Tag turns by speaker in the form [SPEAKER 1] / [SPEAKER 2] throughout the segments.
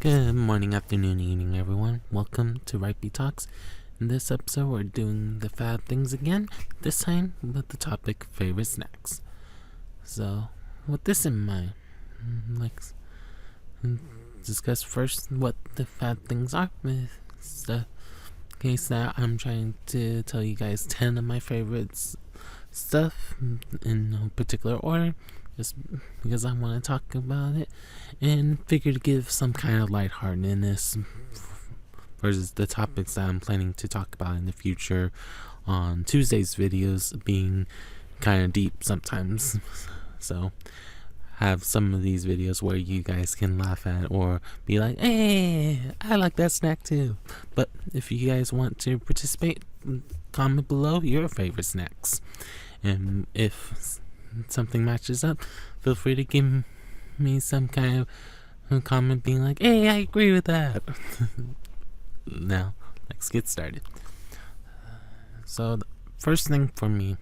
[SPEAKER 1] Good morning, afternoon, evening, everyone. Welcome to Rhypi Talks. In this episode, we're doing the fad things again, this time with the topic favorite snacks. So, with this in mind, let's discuss first what the fad things are. It's the case that I'm trying to tell you guys 10 of my favorites stuff in no particular order, just because I want to talk about it and figure to give some kind of lightheartedness versus the topics that I'm planning to talk about in the future on Tuesday's videos being kind of deep sometimes. So have some of these videos where you guys can laugh at or be like, hey, I like that snack too. But if you guys want to participate, comment below your favorite snacks. And if something matches up, feel free to give me some kind of comment being like, hey, I agree with that. Now, let's get started. So, the first thing for me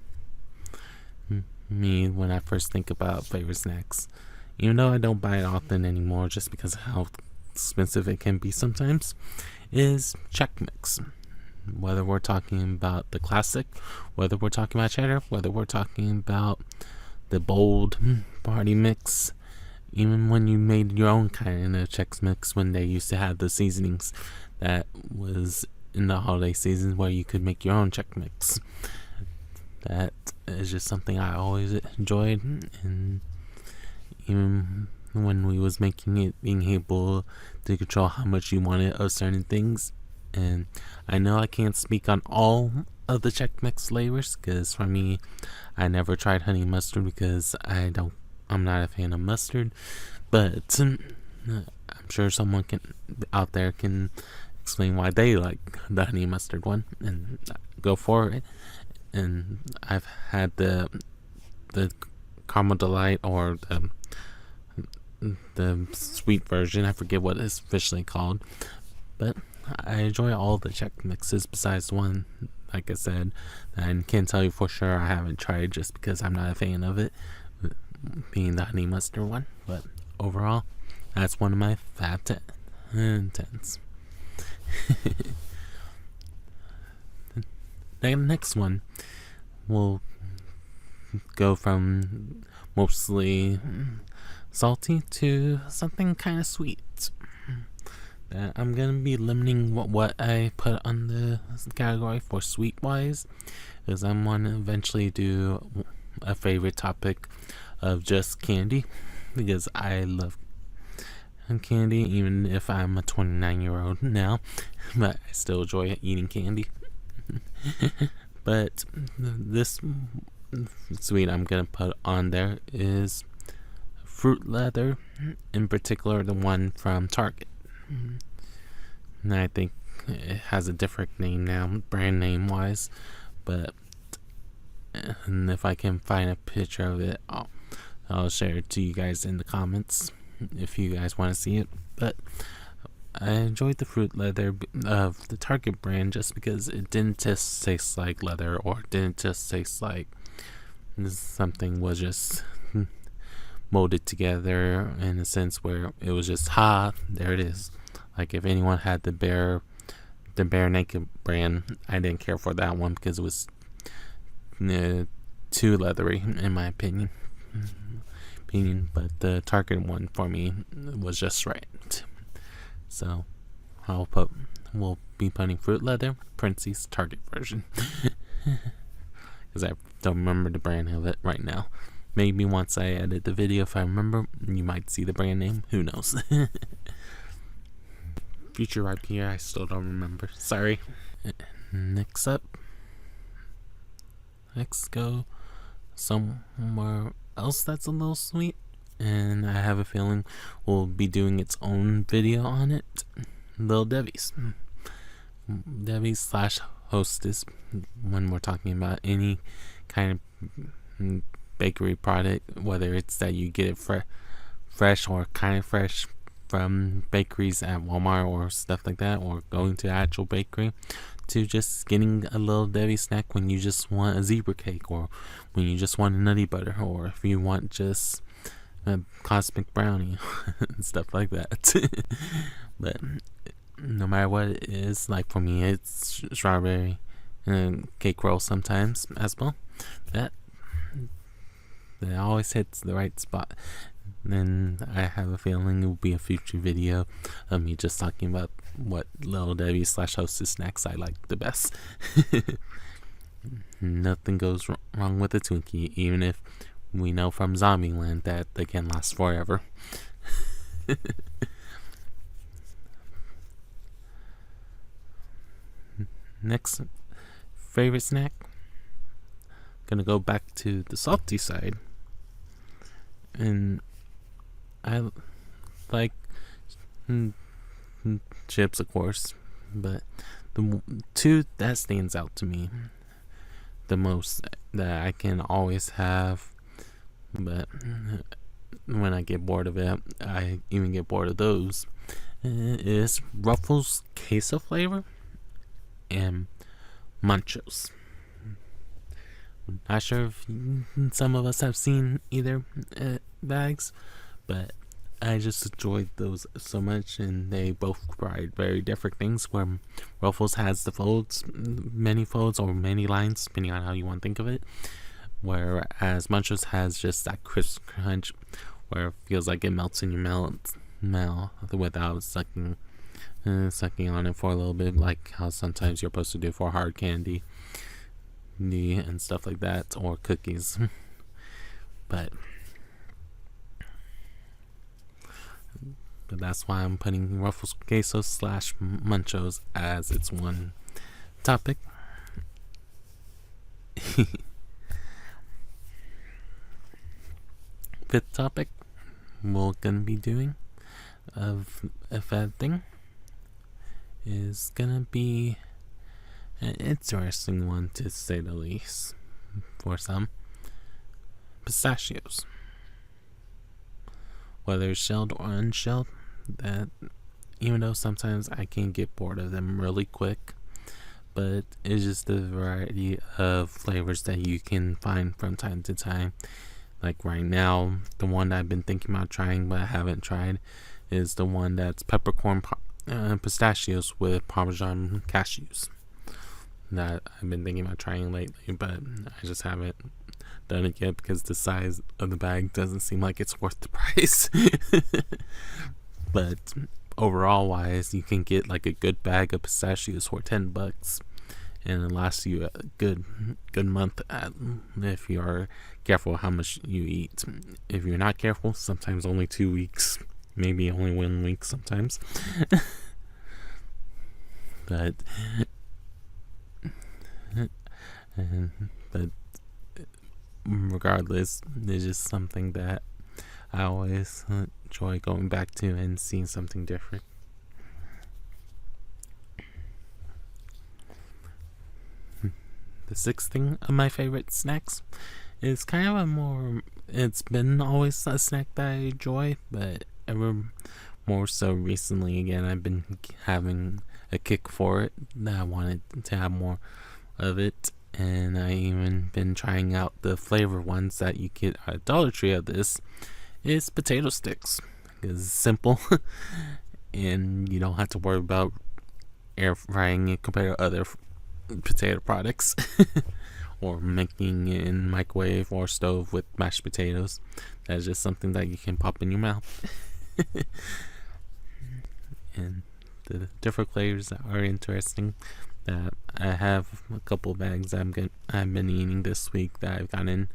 [SPEAKER 1] when I first think about favorite snacks, even though I don't buy it often anymore just because of how expensive it can be sometimes, is Chex Mix. Whether we're talking about the classic, whether we're talking about cheddar, whether we're talking about the bold party mix, even when you made your own kind of Chex Mix when they used to have the seasonings that was in the holiday season where you could make your own Chex Mix. That is just something I always enjoyed, and even when we was making it, being able to control how much you wanted of certain things. And I know I can't speak on all of the Chex Mix flavors, because for me, I never tried honey mustard because I'm not a fan of mustard. But I'm sure someone out there can explain why they like the honey mustard one, and go for it. And I've had the caramel delight or the sweet version. I forget what it's officially called, but I enjoy all the Chex Mixes besides one, like I said, and can't tell you for sure I haven't tried just because I'm not a fan of it, being the honey mustard one. But overall, that's one of my fab 10s. The next one will go from mostly salty to something kind of sweet. I'm gonna be limiting what I put on the category for sweet wise, because I'm gonna eventually do a favorite topic of just candy, because I love candy even if I'm a 29-year-old now, but I still enjoy eating candy. But this sweet I'm gonna put on there is fruit leather, in particular the one from Target. And I think it has a different name now, brand name wise, but and if I can find a picture of it, I'll share it to you guys in the comments if you guys want to see it. But I enjoyed the fruit leather of the Target brand just because it didn't just taste like leather, or didn't just taste like something was just molded together in a sense where it was just there it is. Like if anyone had the Bare Naked brand, I didn't care for that one because it was too leathery in my opinion. But the Target one for me was just right. So we'll be putting fruit leather, Princey's Target version, because I don't remember the brand of it right now. Maybe once I edit the video, if I remember, you might see the brand name. Who knows? Future Rhypi, I still don't remember. Sorry. Next up, let's go somewhere else that's a little sweet, and I have a feeling we'll be doing its own video on it. Little Debbie's / Hostess, when we're talking about any kind of bakery product, whether it's that you get it fresh or kind of fresh from bakeries at Walmart or stuff like that, or going to actual bakery, to just getting a Little Debbie snack when you just want a zebra cake, or when you just want a nutty butter, or if you want just a cosmic brownie and stuff like that. But no matter what it is, like for me, it's strawberry and cake roll sometimes as well. That always hits the right spot. And I have a feeling it will be a future video of me just talking about what Little Debbie / Hostess snacks I like the best. Nothing goes wrong with a Twinkie, even if we know from Zombieland that they can last forever. Next, favorite snack. Gonna go back to the salty side. And I like chips, of course, but the two that stands out to me the most that I can always have, but when I get bored of it, I even get bored of those, is Ruffles queso flavor and Munchos. Not sure if some of us have seen either bags, but I just enjoyed those so much, and they both provide very different things. Where Ruffles has the folds, many folds or many lines, depending on how you want to think of it, whereas Munchos has just that crisp crunch, where it feels like it melts in your mouth without sucking on it for a little bit, like how sometimes you're supposed to do for hard candy and stuff like that, or cookies. but that's why I'm putting Ruffles queso / Munchos as its one topic. Fifth topic we're gonna be doing of a fad thing is gonna be an interesting one, to say the least, for some. Pistachios. Whether shelled or unshelled, that even though sometimes I can get bored of them really quick, but it's just the variety of flavors that you can find from time to time. Like right now, the one that I've been thinking about trying but I haven't tried is the one that's peppercorn pistachios with Parmesan cashews. That I've been thinking about trying lately, but I just haven't done it yet because the size of the bag doesn't seem like it's worth the price. But overall wise, you can get like a good bag of pistachios for $10, and it lasts you a good month if you are careful how much you eat. If you're not careful, sometimes only 2 weeks, maybe only 1 week sometimes. But regardless, it's just something that I always enjoy going back to and seeing something different. The sixth thing of my favorite snacks is kind of it's been always a snack that I enjoy, but ever more so recently, again, I've been having a kick for it, that I wanted to have more of it. And I even been trying out the flavor ones that you get at Dollar Tree of this. Is potato sticks. It's simple and you don't have to worry about air frying it compared to other potato products or making it in microwave or stove with mashed potatoes. That's just something that you can pop in your mouth. And the different flavors that are interesting, that I have a couple bags I've been eating this week that I've gotten,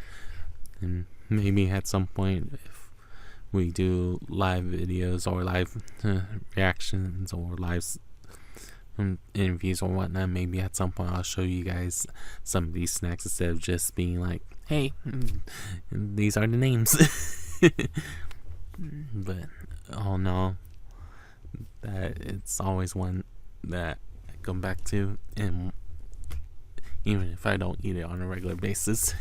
[SPEAKER 1] and maybe at some point if we do live videos or live reactions or live interviews or whatnot, maybe at some point I'll show you guys some of these snacks instead of just being like, hey, these are the names. But oh no, that it's always one that come back to, and even if I don't eat it on a regular basis.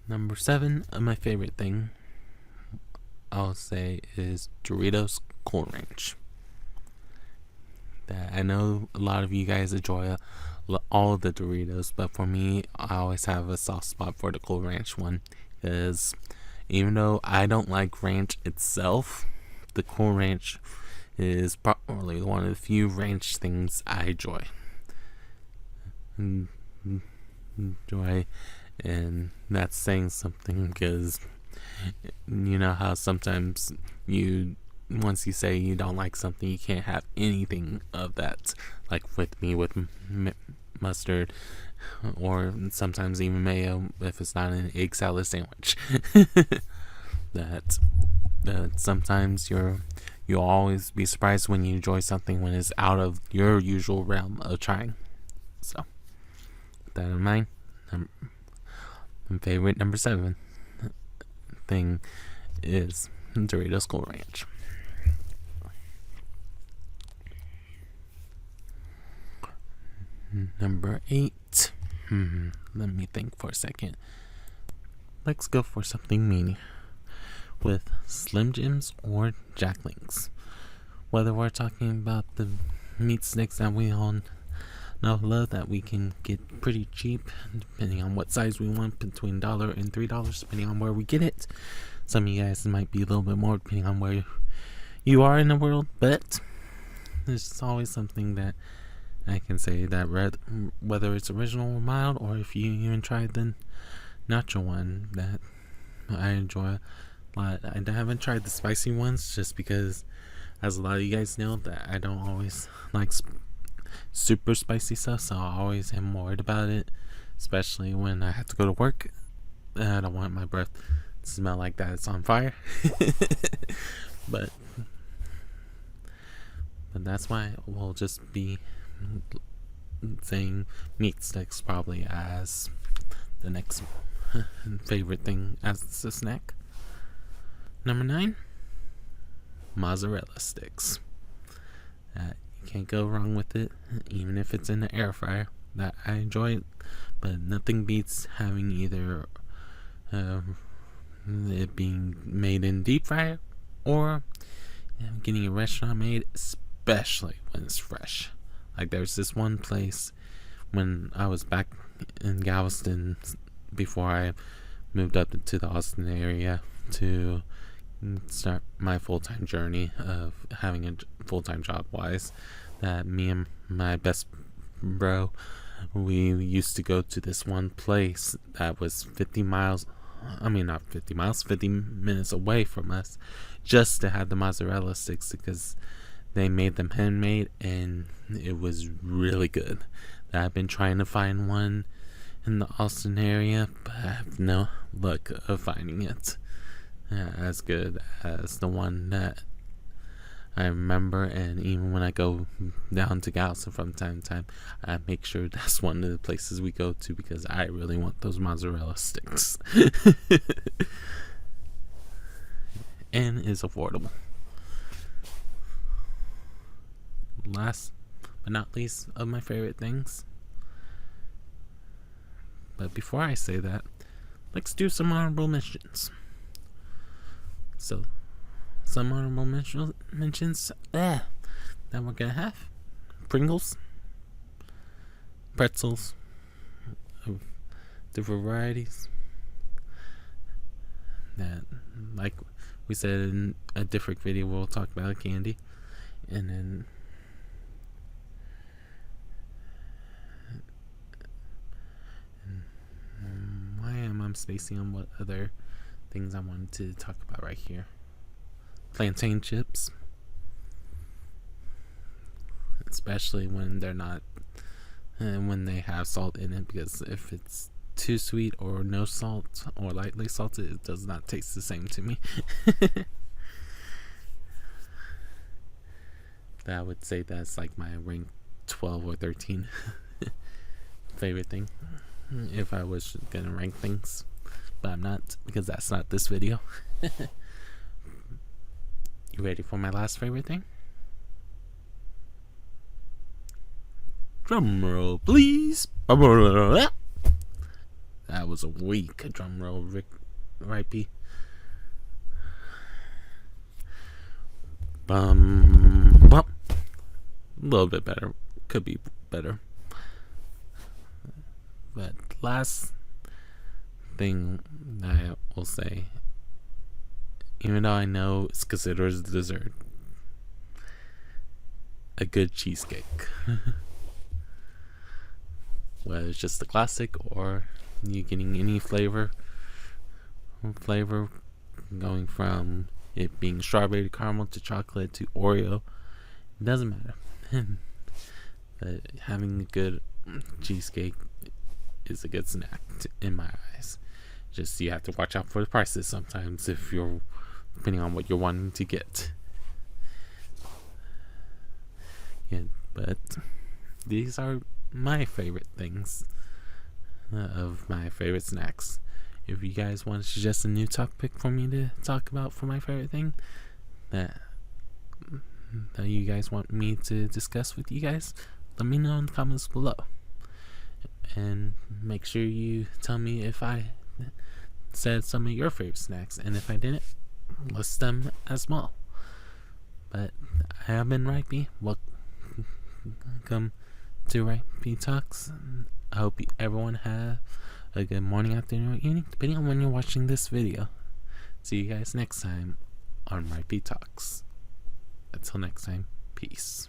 [SPEAKER 1] Number 7 of my favorite thing, I'll say, is Doritos Cool Ranch. That I know a lot of you guys enjoy all of the Doritos, but for me, I always have a soft spot for the Cool Ranch one, because Even though I don't like ranch itself, the Cool Ranch is probably one of the few ranch things I enjoy. And that's saying something, because you know how sometimes once you say you don't like something, you can't have anything of that. Like with me, with mustard, or sometimes even mayo if it's not an egg salad sandwich. that sometimes you'll always be surprised when you enjoy something when it's out of your usual realm of trying. So with that in mind, my favorite number 7 thing is Doritos Cool Ranch. Number 8. Let me think for a second. Let's go for something meaty with Slim Jims or Jack Links. Whether we're talking about the meat sticks that we all love, that we can get pretty cheap depending on what size we want, between $1 and $3 depending on where we get it. Some of you guys might be a little bit more depending on where you are in the world, but there's always something that I can say that whether it's original or mild, or if you even tried the nacho one, that I enjoy a lot. I haven't tried the spicy ones just because, as a lot of you guys know, that I don't always like super spicy stuff, so I always am worried about it, especially when I have to go to work. I don't want my breath to smell like that it's on fire. but that's why we'll just be saying meat sticks probably as the next favorite thing as a snack. Number 9, mozzarella sticks. You can't go wrong with it, even if it's in the air fryer. That I enjoy it, but nothing beats having either it being made in deep fryer, or getting a restaurant made, especially when it's fresh. Like there's this one place when I was back in Galveston before I moved up to the Austin area to start my full-time journey of having a full-time job wise, that me and my best bro, we used to go to this one place that was 50 minutes away from us, just to have the mozzarella sticks, because they made them handmade and it was really good. I've been trying to find one in the Austin area, but I have no luck of finding it as good as the one that I remember. And even when I go down to Galveston from time to time, I make sure that's one of the places we go to, because I really want those mozzarella sticks. And it's affordable. Last but not least of my favorite things. But before I say that, let's do some honorable mentions. So, some honorable mentions that we're gonna have: Pringles, pretzels of different varieties. That, like we said in a different video, we'll talk about candy. And then why am I spacing on what other things I wanted to talk about right here? Plantain chips, especially when they're not, when they have salt in it, because if it's too sweet or no salt or lightly salted, it does not taste the same to me. I would say that's like my rank 12 or 13 favorite thing, if I was gonna rank things, but I'm not, because that's not this video. You ready for my last favorite thing? Drum roll, please. That was a weak drum roll, Rhypi. A little bit better. Could be better. But last thing I will say even though I know it's considered as dessert, a good cheesecake. Whether it's just the classic or you getting any flavor going from it being strawberry caramel to chocolate to Oreo, it doesn't matter. But having a good cheesecake is a good snack in my eyes. Just you have to watch out for the prices sometimes if you're depending on what you're wanting to get. Yeah, but these are my favorite things of my favorite snacks. If you guys want to suggest a new topic for me to talk about for my favorite thing that you guys want me to discuss with you guys, let me know in the comments below. And make sure you tell me if I said some of your favorite snacks, and if I didn't, list them as well. But I have been Rhypi. Welcome to Rhypi Talks. I hope everyone have a good morning, afternoon, or evening, depending on when you're watching this video. See you guys next time on Rhypi Talks. Until next time, peace.